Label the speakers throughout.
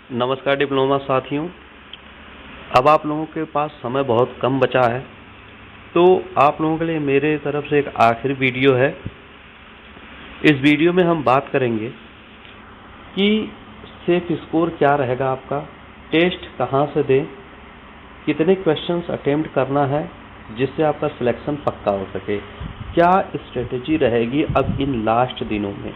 Speaker 1: नमस्कार डिप्लोमा साथियों। अब आप लोगों के पास समय बहुत कम बचा है, तो आप लोगों के लिए मेरे तरफ से एक आखिरी वीडियो है। इस वीडियो में हम बात करेंगे कि सेफ स्कोर क्या रहेगा आपका, टेस्ट कहाँ से दें, कितने क्वेश्चंस अटेम्प्ट करना है जिससे आपका सिलेक्शन पक्का हो सके, क्या स्ट्रेटेजी रहेगी अब इन लास्ट दिनों में।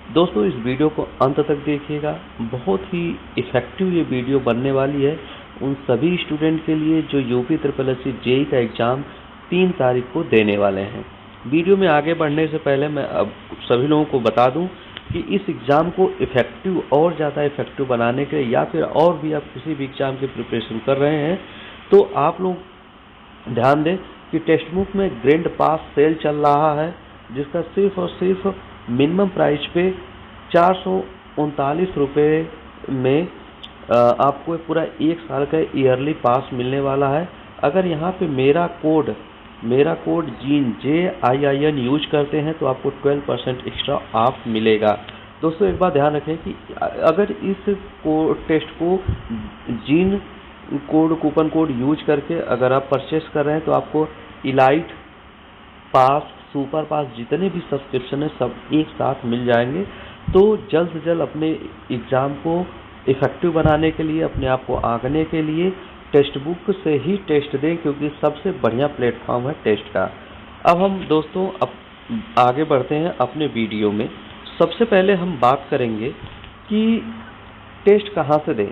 Speaker 1: दोस्तों, इस वीडियो को अंत तक देखिएगा, बहुत ही इफ़ेक्टिव ये वीडियो बनने वाली है उन सभी स्टूडेंट के लिए जो यूपी SSSC जेई का एग्ज़ाम 3 तारीख को देने वाले हैं। वीडियो में आगे बढ़ने से पहले मैं अब सभी लोगों को बता दूं कि इस एग्ज़ाम को इफ़ेक्टिव और ज़्यादा इफ़ेक्टिव बनाने के लिए, या फिर और भी आप किसी भी एग्ज़ाम की प्रिपरेशन कर रहे हैं, तो आप लोग ध्यान दें कि टेक्स्ट बुक में ग्रैंड पास सेल चल रहा है, जिसका सिर्फ और सिर्फ मिनिमम प्राइस पे 439 रुपये में आपको पूरा 1 साल का ईयरली पास मिलने वाला है। अगर यहाँ पे मेरा कोड जीन JIIN यूज करते हैं तो आपको 12% एक्स्ट्रा ऑफ मिलेगा। दोस्तों, एक बात ध्यान रखें कि अगर इस टेस्ट को जीन कूपन कोड यूज करके अगर आप परचेस कर रहे हैं तो आपको इलाइट पास, सुपर पास, जितने भी सब्सक्रिप्शन है सब एक साथ मिल जाएंगे। तो जल्द से जल्द अपने एग्ज़ाम को इफ़ेक्टिव बनाने के लिए, अपने आप को आंकने के लिए टेक्स्ट बुक से ही टेस्ट दें, क्योंकि सबसे बढ़िया प्लेटफॉर्म है टेस्ट का। अब हम दोस्तों आगे बढ़ते हैं अपने वीडियो में। सबसे पहले हम बात करेंगे कि टेस्ट कहाँ से दें।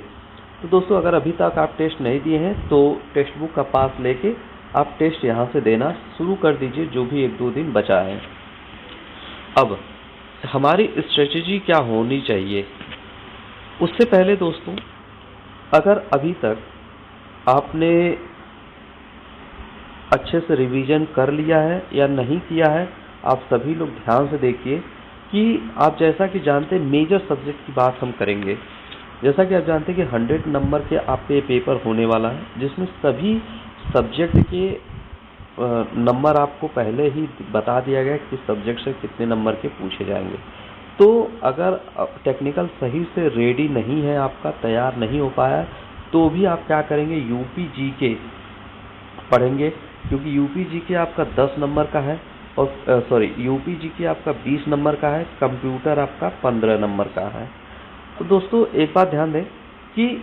Speaker 1: तो दोस्तों, अगर अभी तक आप टेस्ट नहीं दिए हैं तो टेक्स्ट बुक का पास लेके आप टेस्ट यहाँ से देना शुरू कर दीजिए, जो भी 1-2 दिन बचा है। अब हमारी स्ट्रेटेजी क्या होनी चाहिए, उससे पहले दोस्तों, अगर अभी तक आपने अच्छे से रिवीजन कर लिया है या नहीं किया है, आप सभी लोग ध्यान से देखिए कि आप जैसा कि जानते हैं मेजर सब्जेक्ट की बात हम करेंगे। जैसा कि आप जानते हैं कि 100 नंबर के आपके पेपर होने वाला है, जिसमें सभी सब्जेक्ट के नंबर आपको पहले ही बता दिया गया कि सब्जेक्ट से कितने नंबर के पूछे जाएंगे। तो अगर टेक्निकल सही से रेडी नहीं है, आपका तैयार नहीं हो पाया, तो भी आप क्या करेंगे, यूपी जीके पढ़ेंगे, क्योंकि यूपी जीके आपका 10 नंबर का है, और यूपी जीके आपका 20 नंबर का है, कंप्यूटर आपका 15 नंबर का है। तो दोस्तों, एक बात ध्यान दें कि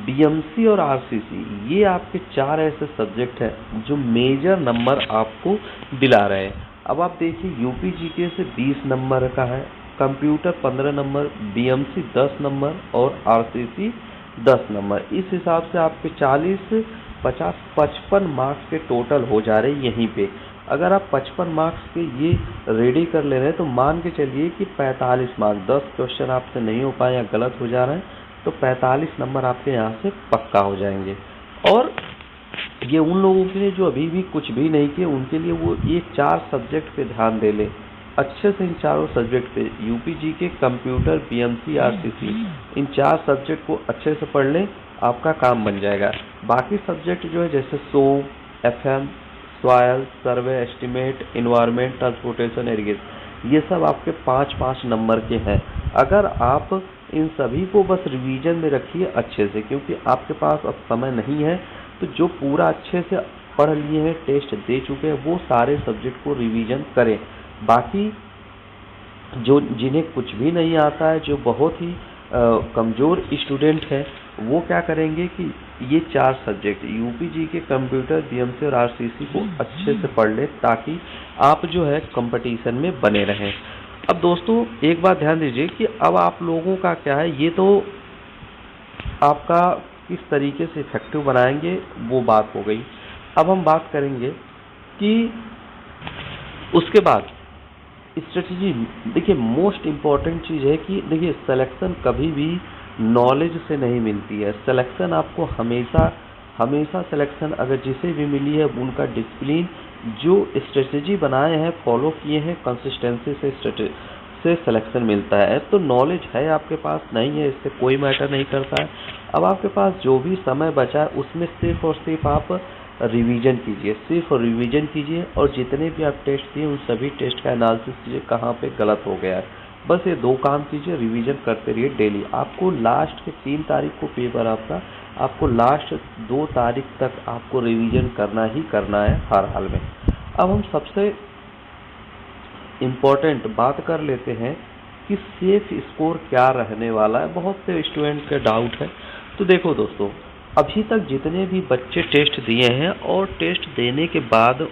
Speaker 1: BMC और RCC ये आपके 4 ऐसे सब्जेक्ट हैं जो मेजर नंबर आपको दिला रहे हैं। अब आप देखिए, यूपी जीके से 20 नंबर का है, कंप्यूटर 15 नंबर, BMC 10 नंबर और RCC 10 नंबर। इस हिसाब से आपके 40, 50, 55 मार्क्स के टोटल हो जा रहे हैं यहीं पे। अगर आप 55 मार्क्स के ये रेडी कर ले रहे हैं तो मान के चलिए कि 45 मार्क्स, 10 क्वेश्चन आपसे नहीं हो पाए या गलत हो जा रहे हैं, तो 45 नंबर आपके यहाँ से पक्का हो जाएंगे। और ये उन लोगों के लिए जो अभी भी कुछ भी नहीं किए, उनके लिए वो ये 4 सब्जेक्ट पे ध्यान दे ले अच्छे से। इन चारों सब्जेक्ट पे UP GK, computer, BMC, RCC, इन 4 सब्जेक्ट को अच्छे से पढ़ लें, आपका काम बन जाएगा। बाकी सब्जेक्ट जो है, जैसे FM, सॉयल, सर्वे, एस्टिमेट, इन्वायरमेंट, ट्रांसपोर्टेशन, इरिगेशन, ये सब आपके 5-5 नंबर के हैं। अगर आप इन सभी को बस रिवीजन में रखिए अच्छे से, क्योंकि आपके पास अब समय नहीं है, तो जो पूरा अच्छे से पढ़ लिए हैं, टेस्ट दे चुके हैं, वो सारे सब्जेक्ट को रिवीजन करें। बाकी जो जिन्हें कुछ भी नहीं आता है, जो बहुत ही कमज़ोर स्टूडेंट हैं, वो क्या करेंगे कि ये 4 subject UP GK, computer, BMC और RCC को अच्छे से पढ़ लें, ताकि आप जो है कंपटीशन में बने रहें। अब दोस्तों, एक बात ध्यान दीजिए कि अब आप लोगों का क्या है, ये तो आपका किस तरीके से इफेक्टिव बनाएंगे वो बात हो गई। अब हम बात करेंगे कि उसके बाद स्ट्रेटजी। देखिए, मोस्ट इम्पॉर्टेंट चीज़ है कि देखिए, सिलेक्शन कभी भी नॉलेज से नहीं मिलती है। सिलेक्शन आपको हमेशा सिलेक्शन अगर जिसे भी मिली है, उनका डिसिप्लिन जो स्ट्रेटजी बनाए हैं, फॉलो किए हैं, कंसिस्टेंसी से सिलेक्शन मिलता है। तो नॉलेज है आपके पास, नहीं है, इससे कोई मैटर नहीं करता है। अब आपके पास जो भी समय बचा है, उसमें सिर्फ और सिर्फ आप रिवीजन कीजिए, सिर्फ रिवीजन कीजिए, और जितने भी आप टेस्ट दिए उन सभी टेस्ट का एनालिसिस कीजिए, कहाँ पे गलत हो गया है। बस ये 2 काम कीजिए, रिवीजन करते रहिए डेली। आपको लास्ट के 3 तारीख को पेपर आपका, आपको लास्ट 2 तारीख तक आपको रिवीजन करना ही करना है हर हाल में। अब हम सबसे इम्पोर्टेंट बात कर लेते हैं कि सेफ स्कोर क्या रहने वाला है। बहुत से स्टूडेंट का डाउट है। तो देखो दोस्तों, अभी तक जितने भी बच्चे टेस्ट दिए हैं और टेस्ट देने के बाद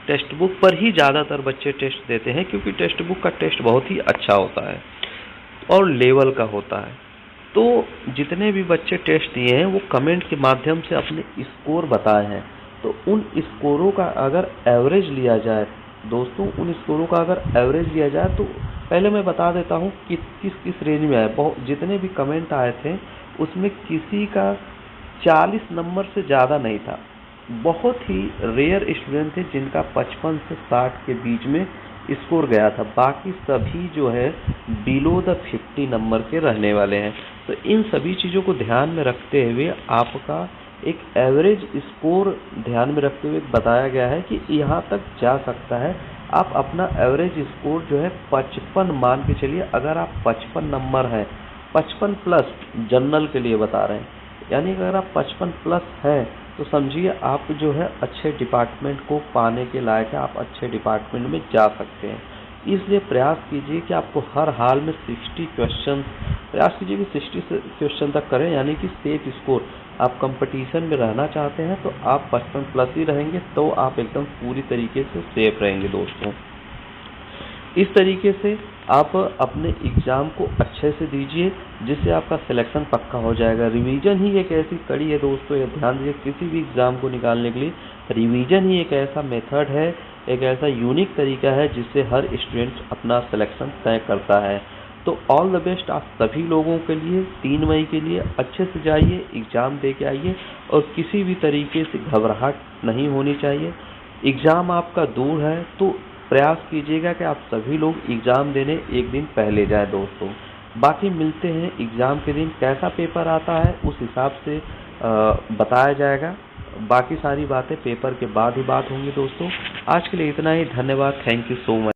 Speaker 1: टेक्स्ट बुक पर ही ज़्यादातर बच्चे टेस्ट देते हैं, क्योंकि टेक्स्ट बुक का टेस्ट बहुत ही अच्छा होता है और लेवल का होता है। तो जितने भी बच्चे टेस्ट दिए हैं वो कमेंट के माध्यम से अपने स्कोर बताए हैं। तो उन स्कोरों का अगर एवरेज लिया जाए दोस्तों, उन स्कोरों का अगर एवरेज लिया जाए तो पहले मैं बता देता हूँ कि किस किस रेंज में आए। बहुत जितने भी कमेंट आए थे उसमें किसी का 40 नंबर से ज़्यादा नहीं था। बहुत ही रेयर स्टूडेंट थे जिनका 55 से 60 के बीच में स्कोर गया था। बाकी सभी जो है बिलो द 50 नंबर के रहने वाले हैं। तो इन सभी चीज़ों को ध्यान में रखते हुए आपका एक एवरेज स्कोर ध्यान में रखते हुए बताया गया है कि यहाँ तक जा सकता है। आप अपना एवरेज स्कोर जो है 55 मान के चलिए। अगर आप 55 नंबर हैं, 55 प्लस जनरल के लिए बता रहे हैं, यानी अगर आप 55 प्लस हैं तो समझिए आप जो है अच्छे डिपार्टमेंट को पाने के लायक है, आप अच्छे डिपार्टमेंट में जा सकते हैं। इसलिए प्रयास कीजिए कि आपको हर हाल में 60 क्वेश्चन, प्रयास कीजिए कि 60 क्वेश्चन तक करें, यानी कि सेफ स्कोर। आप कंपटीशन में रहना चाहते हैं तो आप 55 प्लस ही रहेंगे, तो आप एकदम पूरी तरीके से सेफ रहेंगे दोस्तों। इस तरीके से आप अपने एग्ज़ाम को अच्छे से दीजिए, जिससे आपका सिलेक्शन पक्का हो जाएगा। रिवीजन ही एक ऐसी कड़ी है दोस्तों, ये ध्यान दीजिए, किसी भी एग्ज़ाम को निकालने के लिए रिवीजन ही एक ऐसा मेथड है, एक ऐसा यूनिक तरीका है जिससे हर स्टूडेंट अपना सिलेक्शन तय करता है। तो ऑल द बेस्ट आप सभी लोगों के लिए। 3 मई के लिए अच्छे से जाइए, एग्ज़ाम दे के आइए और किसी भी तरीके से घबराहट नहीं होनी चाहिए। एग्ज़ाम आपका दूर है तो प्रयास कीजिएगा कि आप सभी लोग एग्ज़ाम देने एक दिन पहले जाएं दोस्तों। बाकी मिलते हैं एग्ज़ाम के दिन, कैसा पेपर आता है उस हिसाब से बताया जाएगा। बाकी सारी बातें पेपर के बाद ही बात होंगी दोस्तों। आज के लिए इतना ही, धन्यवाद, थैंक यू सो मच।